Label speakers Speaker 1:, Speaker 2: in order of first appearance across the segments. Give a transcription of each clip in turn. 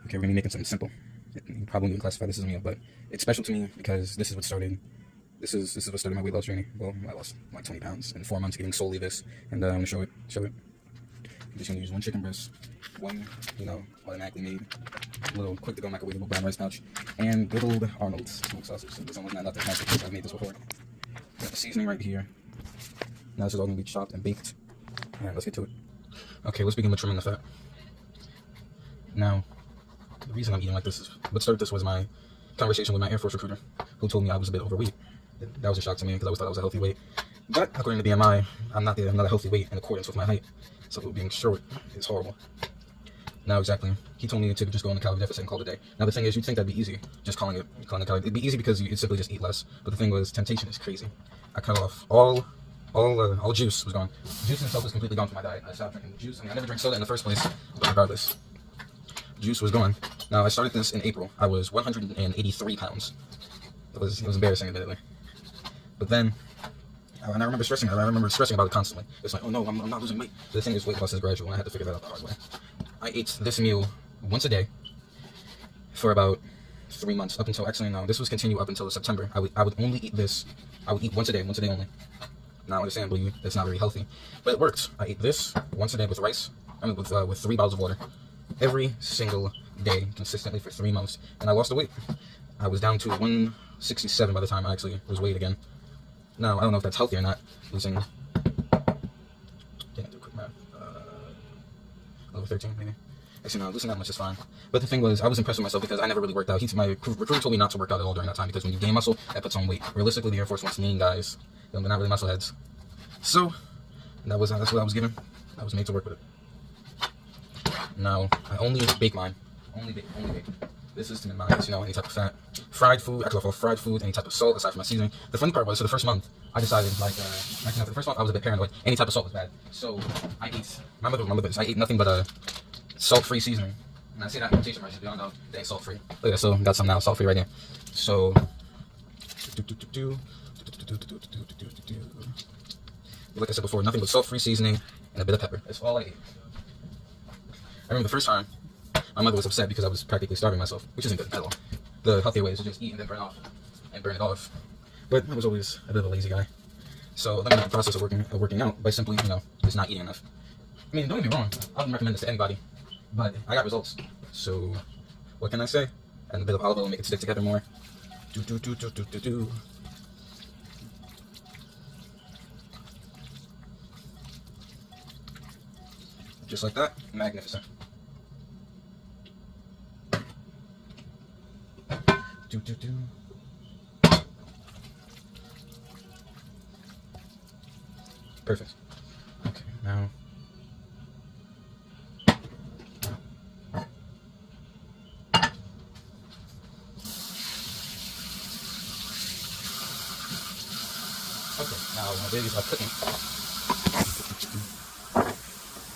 Speaker 1: Okay, we're gonna be making something simple. You probably wouldn't classify this as a meal, but it's special to me because this is what started. This is what started my weight loss journey. Well, I lost like 20 pounds in 4 months eating solely this, and I'm gonna show it. I'm just gonna use one chicken breast, one automatically made, little quick to go microwavable brown rice pouch, and good old Arnold's smoked sausage. So this one was not nothing fancy because I've made this before. Got the seasoning right here. Now this is all gonna be chopped and baked. Alright, let's get to it. Okay, let's begin with trimming the fat. Now, the reason I'm eating like this is, what started this was my conversation with my Air Force recruiter, who told me I was a bit overweight. That was a shock to me because I always thought I was a healthy weight. But according to BMI, I'm not a healthy weight in accordance with my height. So being short is horrible. Now exactly, he told me to just go on the calorie deficit and call it a day. Now the thing is, you'd think that'd be easy, just calling it calorie. It'd be easy because you'd simply just eat less. But the thing was, temptation is crazy. I cut off all juice was gone. Juice itself was completely gone from my diet. I stopped drinking juice. I mean, I never drank soda in the first place, but regardless, juice was gone. Now I started this in April. I was 183 pounds. It was embarrassing, admittedly. But then, and I remember stressing about it constantly. It's like, oh no, I'm not losing weight. But the thing is, weight loss is gradual, and I had to figure that out the hard way. I ate this meal once a day for about 3 months, up until, actually no, this was continued up until September. I would only eat this. I would eat once a day only. Now, understandably, that's not very healthy, but it worked. I ate this once a day with rice. With 3 bottles of water, every single day, consistently for 3 months, and I lost the weight. I was down to 167 by the time I actually was weighed again. Now, I don't know if that's healthy or not, losing, can't do quick math, level 13 maybe. Actually, no, losing that much is fine. But the thing was, I was impressed with myself because I never really worked out. My recruiter told me not to work out at all during that time because when you gain muscle, that puts on weight. Realistically, the Air Force wants lean guys, they're not really muscle heads. So, that's what I was given. I was made to work with it. Now, I only bake mine. Only bake. This is to minimize, any type of fat. Fried food, I cut off fried food, any type of salt, aside from my seasoning. The funny part was, so the first month, I decided, for the first month, I was a bit paranoid. Any type of salt was bad. So, I ate, my mother this, I ate nothing but salt-free seasoning. And I say that in quotation marks, y'all know they ain't salt-free. Look at that, so got some now, salt-free right here. So, like I said before, nothing but salt-free seasoning and a bit of pepper. That's all I ate. I remember the first time, my mother was upset because I was practically starving myself, which isn't good at all. The healthy way is to just eat and then burn it off. But I was always a bit of a lazy guy. So let me know the process of working out by simply, just not eating enough. I mean, don't get me wrong, I wouldn't recommend this to anybody, but I got results. So what can I say? And a bit of olive oil to make it stick together more. Just like that, magnificent. Perfect. Okay, now. Okay, now when babies are cooking,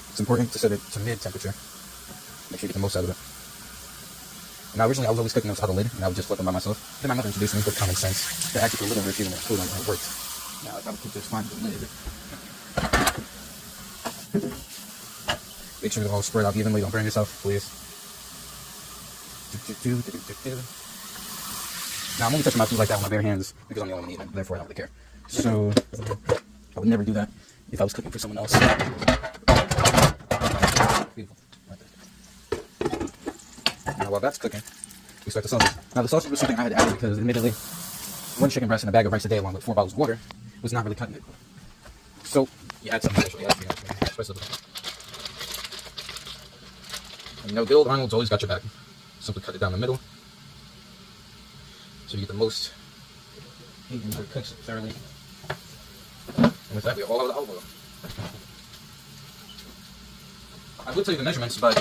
Speaker 1: it's important to set it to mid temperature. Make sure you get the most out of it. Now, originally, I was always cooking without a lid, and I would just flip them by myself. Then my mother introduced me with common sense to actually put a lid over it, and it food, and it worked. Now, if I would cook this fine with a lid, make sure it's all spread out evenly. Don't burn yourself, please. Now, I'm only touching my food like that with my bare hands because I'm the only one eating, therefore I don't really care. So, I would never do that if I was cooking for someone else. Beautiful. Now, while that's cooking, we start the sausage. Now, the sausage was something I had to add because, admittedly, one chicken breast and a bag of rice a day along with 4 bottles of water was not really cutting it. So, you add something special. And good old Arnold's always got your back. Simply cut it down the middle so you get the most heat until it cooks thoroughly. And with that, we have all of the olive oil. I would tell you the measurements, but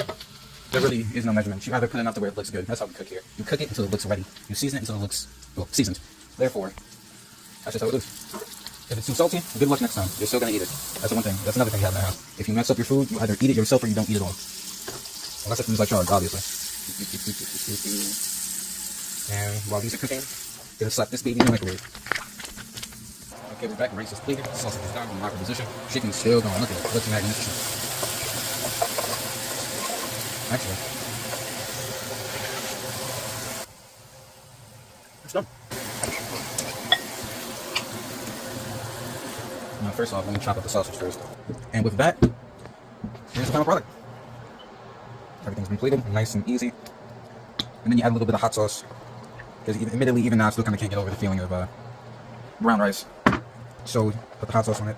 Speaker 1: there really is no measurement. You either put enough to where it looks good. That's how we cook here. You cook it until it looks ready. You season it until it looks, seasoned. Therefore, that's just how it is. If it's too salty, good luck next time. You're still going to eat it. That's the one thing. That's another thing you have in the house. If you mess up your food, you either eat it yourself or you don't eat it all. Unless the food's like charged, obviously. And while these are cooking, gonna slap this baby in the microwave. Okay, we're back. Rice is plated. Sausage is down in the proper position. Chicken's still going. Look at it. Looks magnificent. Actually, it's done. Now, first off, let me chop up the sausage first. And with that, here's the final product. Everything's been plated, nice and easy. And then you add a little bit of hot sauce. Because admittedly, even now, I still kind of can't get over the feeling of brown rice. So, put the hot sauce on it.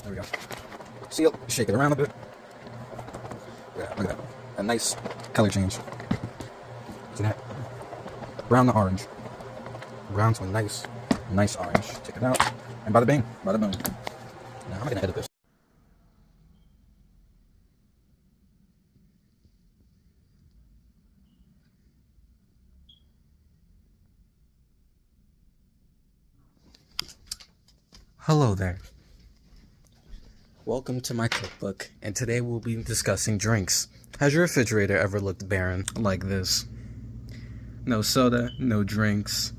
Speaker 1: There we go. Seal, shake it around a bit. Yeah, look at that. A nice color change. See that? Brown to orange. Brown to a nice orange. Take it out. And bada bing, bada boom. Now, how am I going to edit this? Hello there. Welcome to my cookbook, and today we'll be discussing drinks. Has your refrigerator ever looked barren like this? No soda, no drinks,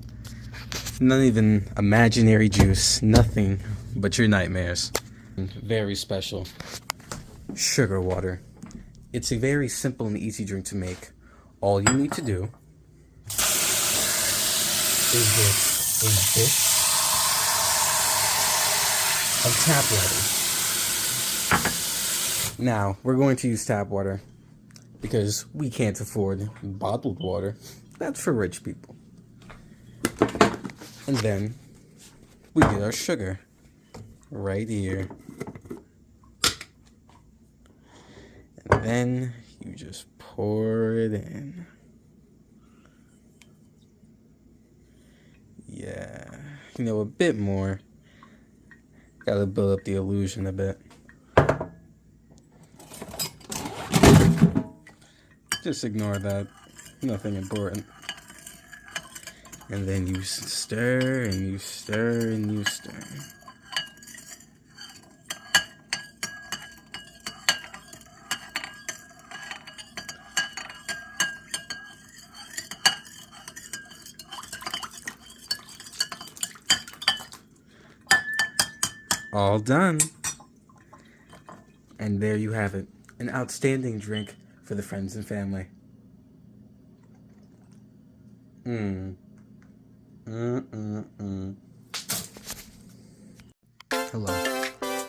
Speaker 1: not even imaginary juice, nothing but your nightmares. Very special. Sugar water. It's a very simple and easy drink to make. All you need to do is get a dish of tap water. Now, we're going to use tap water because we can't afford bottled water. That's for rich people. And then we get our sugar right here. And then you just pour it in. Yeah, you know, a bit more. Gotta build up the illusion a bit. Just ignore that. Nothing important. And then you stir and you stir and you stir. All done. And there you have it. An outstanding drink for the friends and family. Hello.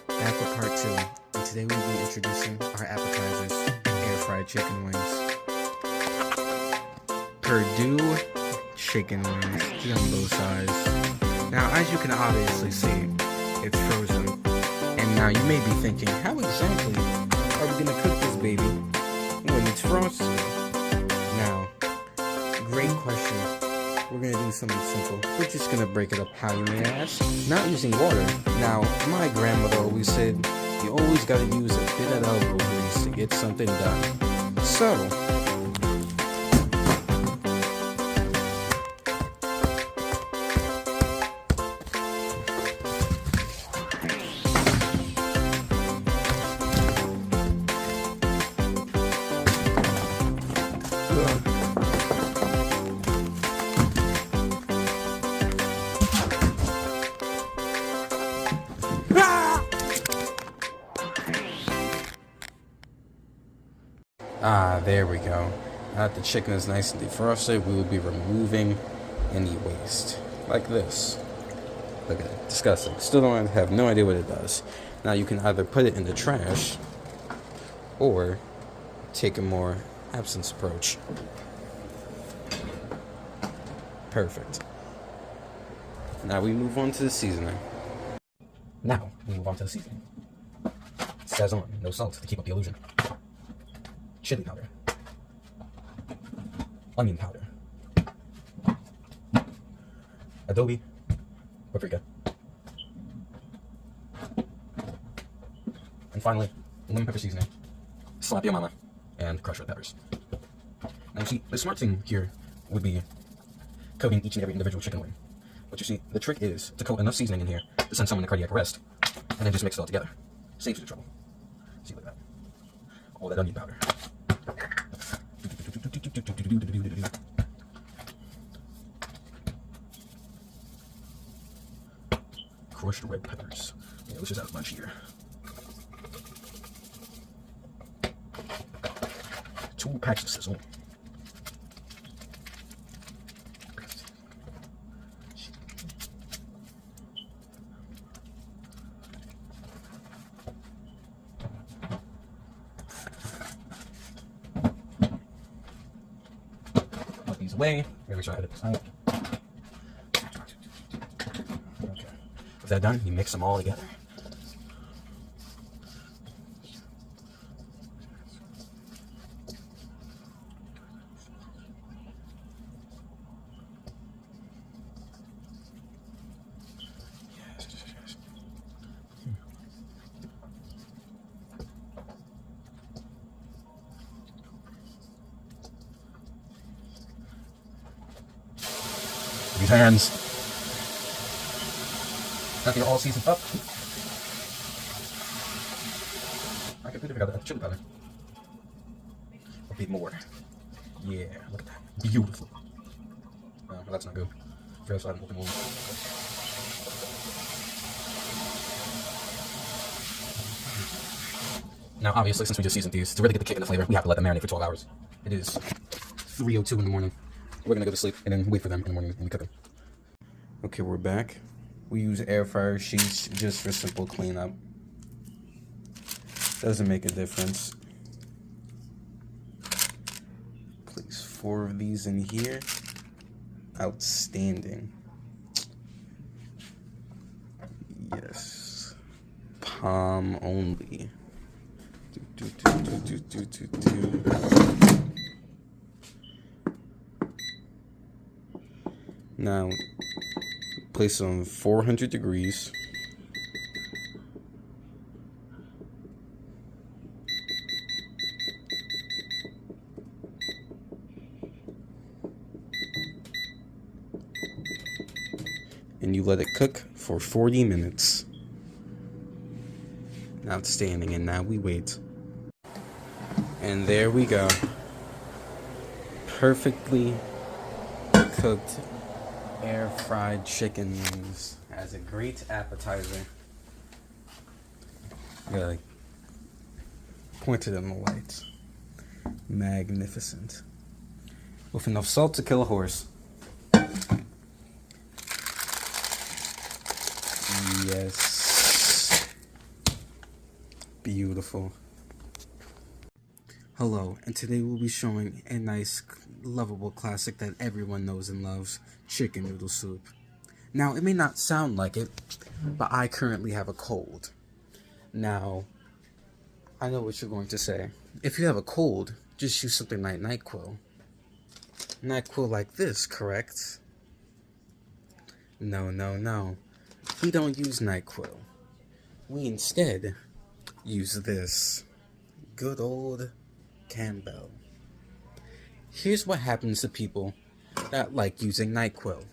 Speaker 1: Back with part 2. And today we'll be introducing our appetizers, air fried chicken wings. Purdue chicken wings, jumbo size. Now, as you can obviously see, it's frozen. And now you may be thinking, how exactly are we gonna cook this baby when it's frozen? Now, great question. We're gonna do something simple. We're just gonna break it up how you may ask. Not using water. Now, my grandmother always said, you always gotta use a bit of elbow grease to get something done. So, there we go. Now that the chicken is nice and defrosted, we will be removing any waste. Like this. Look at it. Disgusting. Still don't have no idea what it does. Now you can either put it in the trash or take a more absence approach. Perfect. Now we move on to the seasoning. Now we move on to the seasoning. Sazon, no salt to keep up the illusion. Chili powder. Onion powder. Adobe paprika. And finally, lemon pepper seasoning. Slap your mama. And crushed red peppers. Now you see, the smart thing here would be coating each and every individual chicken wing. But you see, the trick is to coat enough seasoning in here to send someone to cardiac arrest, and then just mix it all together. Saves you the trouble. See, look at that. All that onion powder. Crushed red peppers. Yeah, let's just add a bunch here. 2 packs of sizzle. these away. Gotta make sure I edit this out. Okay. With that done, you mix them all together. These hands. Got your all seasoned up. I completely forgot that chili powder. A bit more. Yeah, look at that. Beautiful. Oh, well, that's not good. Fair side and open wound. Now, obviously, since we just seasoned these, to really get the kick and the flavor, we have to let them marinate for 12 hours. It is 3:02 in the morning. We're gonna go to sleep and then wait for them in the morning and cook them. Okay, we're back. We use air fryer sheets just for simple cleanup. Doesn't make a difference. Place 4 of these in here. Outstanding. Yes. Palm only. Now, place it on 400 degrees. And you let it cook for 40 minutes. Outstanding, and now we wait. And there we go. Perfectly cooked air fried chicken wings as a great appetizer. Yeah, pointed in the light. Magnificent. With enough salt to kill a horse. Yes. Beautiful. Hello, and today we'll be showing a nice, lovable classic that everyone knows and loves, chicken noodle soup. Now, it may not sound like it, but I currently have a cold. Now, I know what you're going to say. If you have a cold, just use something like NyQuil. NyQuil like this, correct? No, no, no. We don't use NyQuil. We instead use this good old Campbell. Here's what happens to people that like using NyQuil.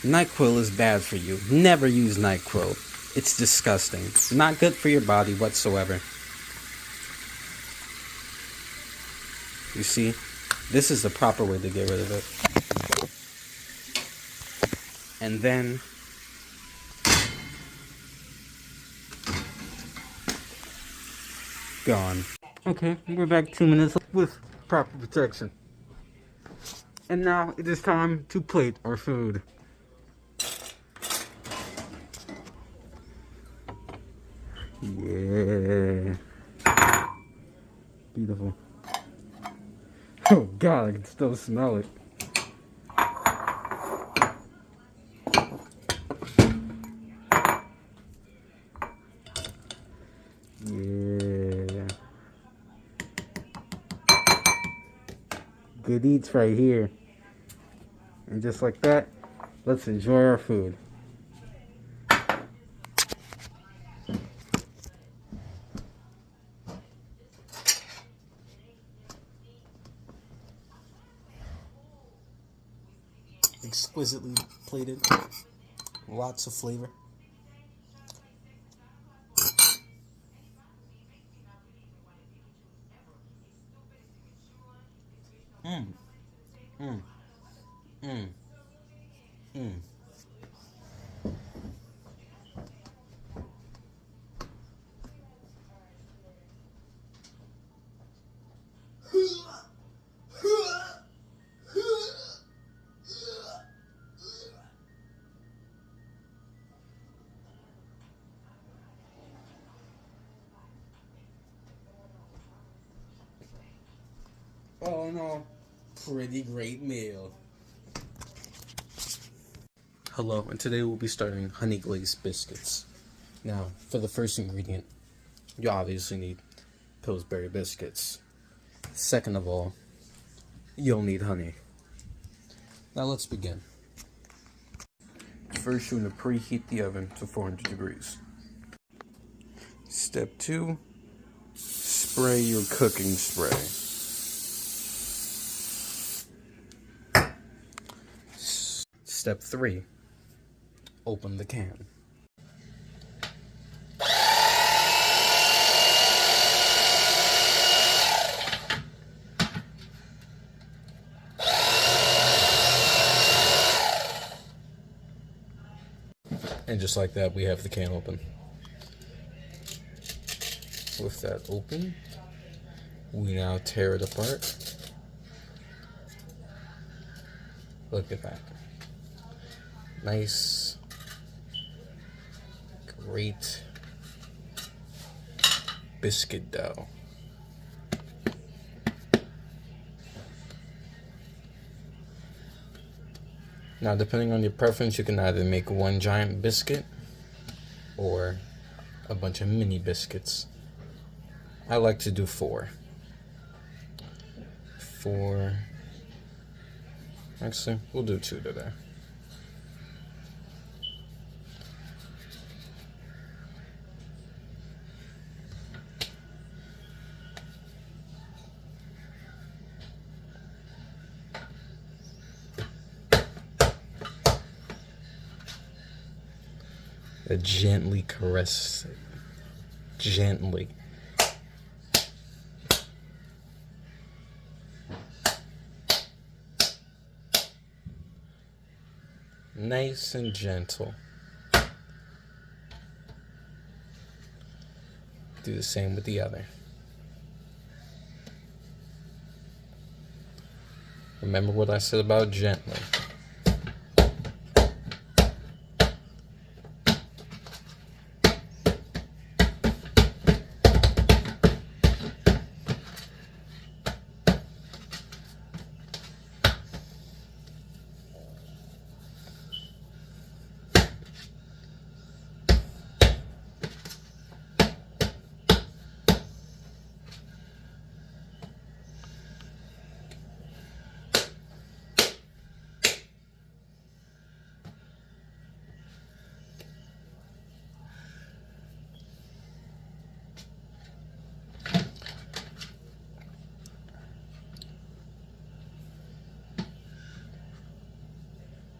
Speaker 1: NyQuil is bad for you. Never use NyQuil. It's disgusting. Not good for your body whatsoever. You see, this is the proper way to get rid of it. And then gone. Okay, we're back 2 minutes with proper protection. And now it is time to plate our food. Yeah. Beautiful. Oh God, I can still smell it. Yeah. Good eats right here. And just like that, let's enjoy our food. Exquisitely plated, lots of flavor. Mmm. Mmm. Mmm. Mmm. all in all, pretty great meal. Hello, and today we'll be starting honey glazed biscuits. Now, for the first ingredient, you obviously need Pillsbury biscuits. Second of all, you'll need honey. Now let's begin. First, you're going to preheat the oven to 400 degrees. Step 2, spray your cooking spray. Step 3, open the can. And just like that, we have the can open. With that open, we now tear it apart. Look at that. Nice, great biscuit dough. Now, depending on your preference, you can either make one giant biscuit or a bunch of mini biscuits. I like to do 4. Actually, we'll do 2 today. Gently caress it. Gently. Nice and gentle. Do the same with the other. Remember what I said about gently.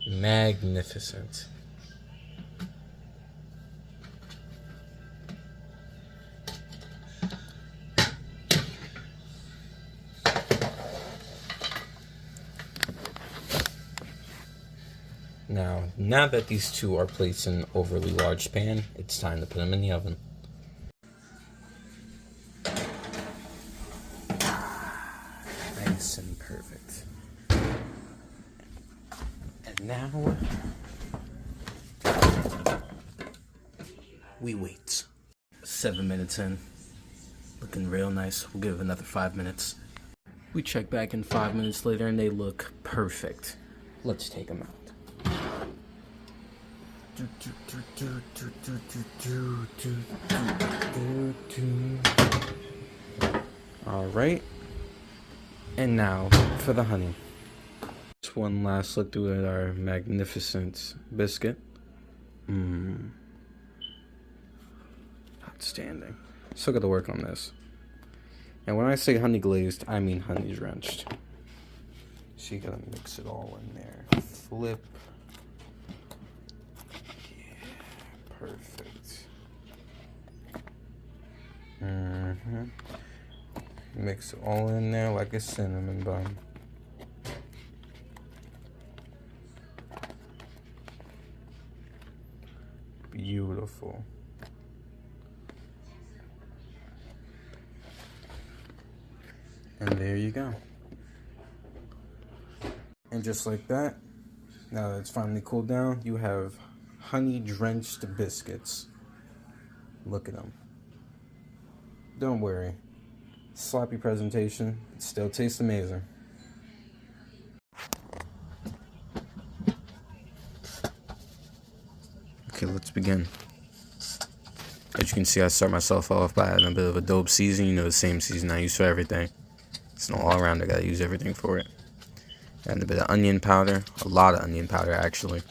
Speaker 1: Magnificent. Now that these 2 are placed in an overly large pan, it's time to put them in the oven. Nice and perfect. And now we wait. 7 minutes in. Looking real nice. We'll give it another 5 minutes. We check back in 5 minutes later and they look perfect. Let's take them out. Alright. And now for the honey. Just one last look through at our magnificent biscuit. Outstanding. Still got to work on this. And when I say honey glazed, I mean honey drenched. So you gotta mix it all in there. Flip. Yeah, perfect. Mix it all in there like a cinnamon bun. Beautiful. And there you go. And just like that, now that it's finally cooled down, you have honey-drenched biscuits. Look at them. Don't worry. sloppy presentation. It still tastes amazing. Okay, let's begin. As you can see, I start myself off by adding a bit of adobe seasoning. You know, the same season I use for everything. It's an all-around. I gotta use everything for it. Adding a bit of onion powder. A lot of onion powder, actually.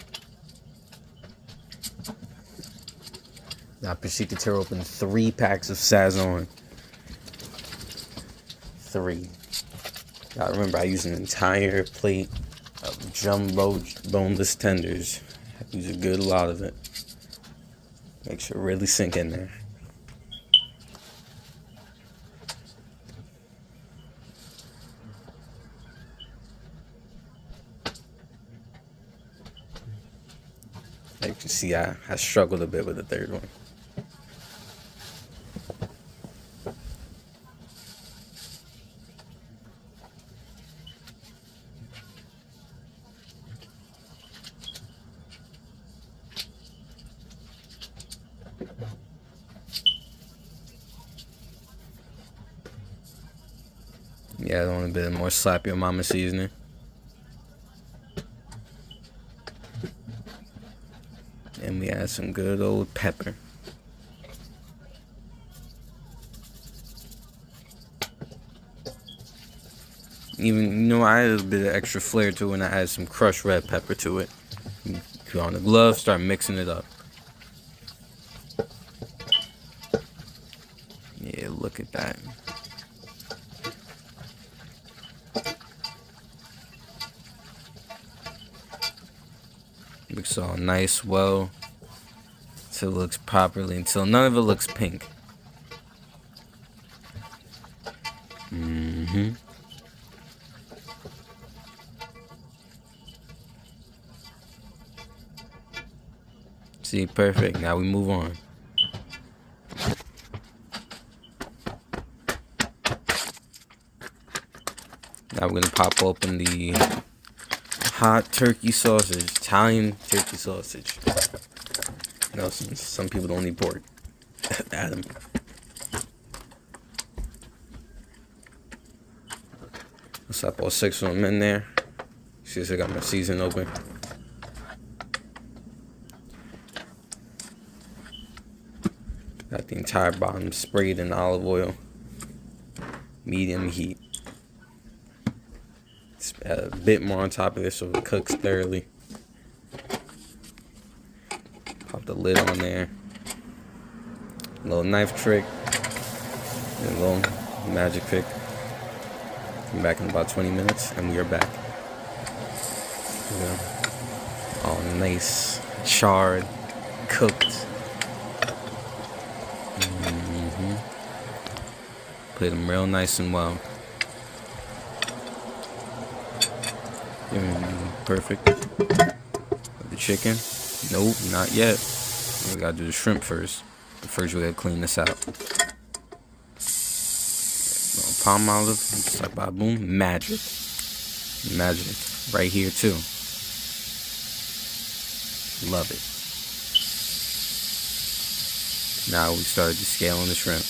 Speaker 1: Now I proceed to tear open 3 packs of Sazon. 3. Now remember, I use an entire plate of jumbo boneless tenders. I use a good lot of it. Make sure it really sink in there. As you can see, I struggled a bit with the third one. Yeah, I want a bit more slap your mama seasoning. And we add some good old pepper. Even, you know, I added a bit of extra flair to it when I added some crushed red pepper to it. Put on the glove, start mixing it up. Yeah, look at that. Looks all nice, well, until it looks properly, until none of it looks pink. See, perfect. Now we move on. Now we're gonna pop open the hot turkey sausage, Italian turkey sausage. You know, some people don't eat pork. Add them. I'll slap all 6 of them in there. See, I got my season open. Got the entire bottom sprayed in olive oil. Medium heat. Add a bit more on top of this so it cooks thoroughly. Pop the lid on there. A little knife trick. And a little magic trick. Come back in about 20 minutes and we are back. All nice, charred, cooked. Put them real nice and well. Perfect. The chicken? Nope, not yet. We gotta do the shrimp first. But first we gotta clean this out. Palm olive, just like by boom, magic. Magic. Right here too. Love it. Now we started descaling the shrimp.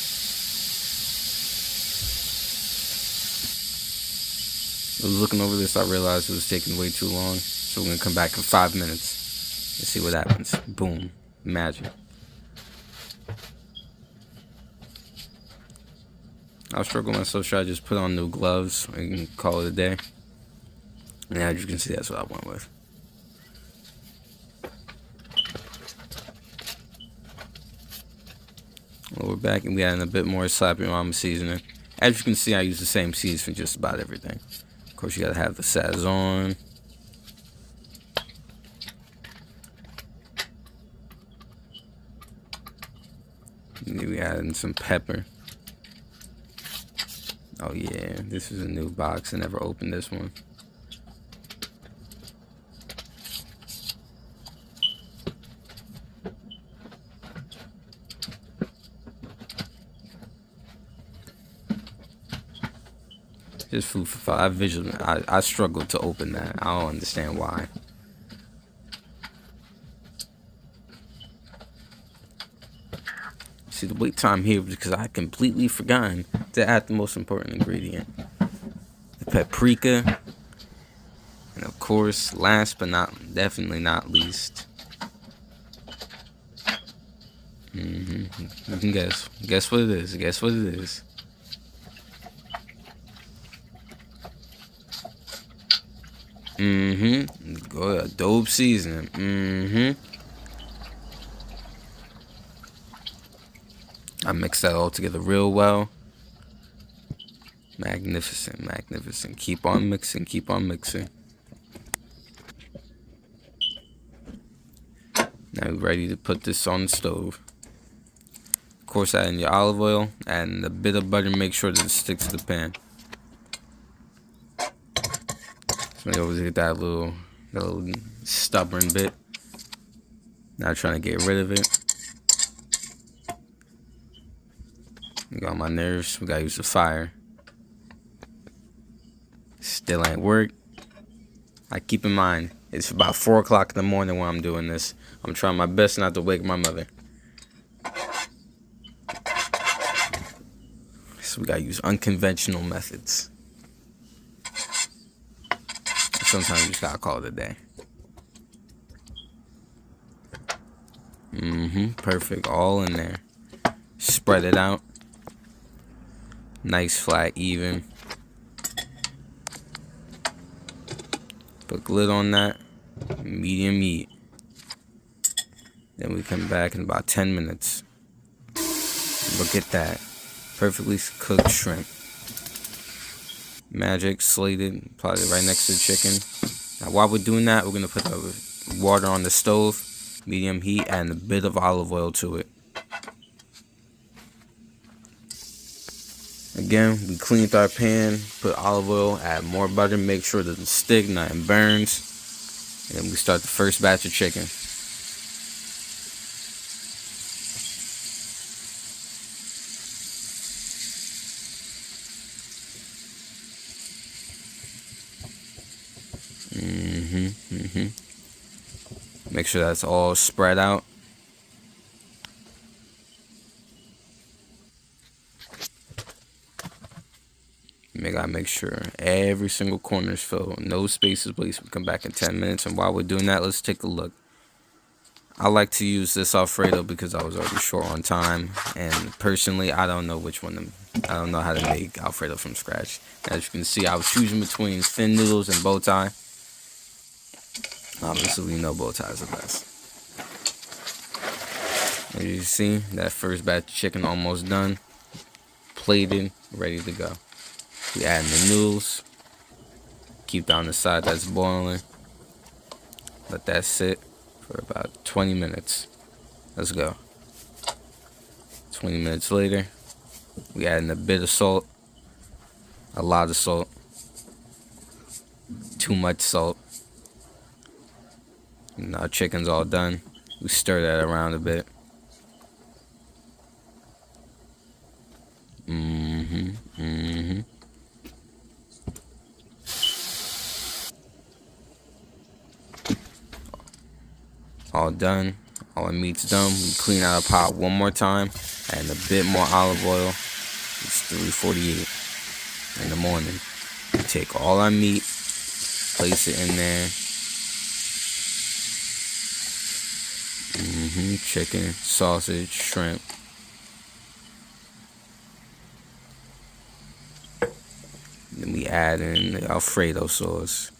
Speaker 1: I was looking over this, I realized it was taking way too long. So we're gonna come back in 5 minutes and see what happens. Boom. Magic. I was struggling myself, should I just put on new gloves and call it a day? And as you can see, that's what I went with. Well, we're back and we added a bit more slap your mama seasoning. As you can see, I use the same seeds for just about everything. Of course, you gotta have the Sazon. And we added some pepper. Oh yeah, this is a new box. I never opened this one. Just food for thought. I struggled to open that. I don't understand why.
Speaker 2: See, the wait time here because I completely forgotten to add the most important ingredient, the paprika, and of course, last but definitely not least, you can guess what it is. Guess what it is. Go adobe seasoning. I mix that all together real well. Magnificent, magnificent. Keep on mixing, keep on mixing. Now we're ready to put this on the stove. Of course, add in your olive oil, add in a bit of butter, make sure that it sticks to the pan. So I always get that little stubborn bit. Now trying to get rid of it. Got on my nerves, we gotta use the fire. Still ain't work. I keep in mind, it's about 4 o'clock in the morning when I'm doing this. I'm trying my best not to wake my mother. So we gotta use unconventional methods. Sometimes you just gotta call it a day. Perfect, all in there. Spread it out. Nice, flat, even. Put lid on that. Medium heat. Then we come back in about 10 minutes. Look at that. Perfectly cooked shrimp. Magic, slated, apply it right next to the chicken. Now while we're doing that, we're gonna put the water on the stove, medium heat, and a bit of olive oil to it. Again, we cleaned our pan, put olive oil, add more butter, make sure that it sticks, nothing burns. And then we start the first batch of chicken. Make sure that's all spread out. We gotta make sure every single corner is filled. No spaces wasted. We come back in 10 minutes, and while we're doing that, let's take a look. I like to use this Alfredo because I was already short on time, and personally, I don't know I don't know how to make Alfredo from scratch. As you can see, I was choosing between thin noodles and bow tie. Obviously, we know bow tie is the best. As you see, that first batch of chicken almost done, plated, ready to go. We add in the noodles. Keep down the side that's boiling. Let that sit for about 20 minutes. Let's go. 20 minutes later, we add in a bit of salt. A lot of salt. Too much salt. And our chicken's all done. We stir that around a bit. All done. All our meat's done. We clean out our pot one more time. And a bit more olive oil. It's 3:48 in the morning. We take all our meat, place it in there. Chicken, sausage, shrimp. Then we add in the Alfredo sauce.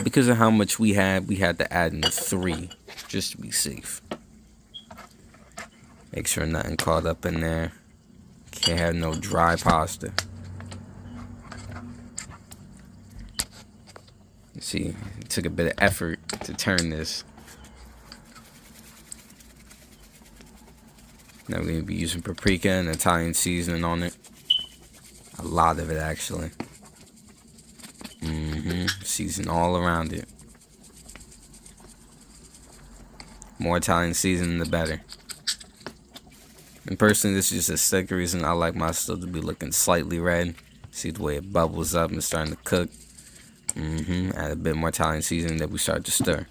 Speaker 2: Because of how much we had to add in 3 just to be safe. Make sure nothing caught up in there. Can't have no dry pasta. You see, it took a bit of effort to turn this. Now we're going to be using paprika and Italian seasoning on it. A lot of it, actually. Season all around it. More Italian seasoning, the better. And personally, this is just a second reason I like my stuff to be looking slightly red. See the way it bubbles up and starting to cook. Add a bit more Italian seasoning that we start to stir.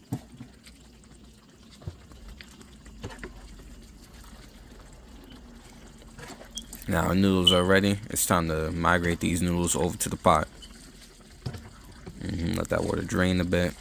Speaker 2: Now our noodles are ready. It's time to migrate these noodles over to the pot. Let that water drain a bit.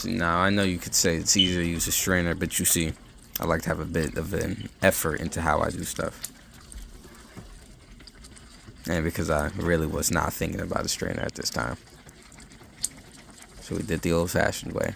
Speaker 2: Now I know you could say it's easier to use a strainer, but you see, I like to have a bit of an effort into how I do stuff. And because I really was not thinking about a strainer at this time. So we did the old-fashioned way.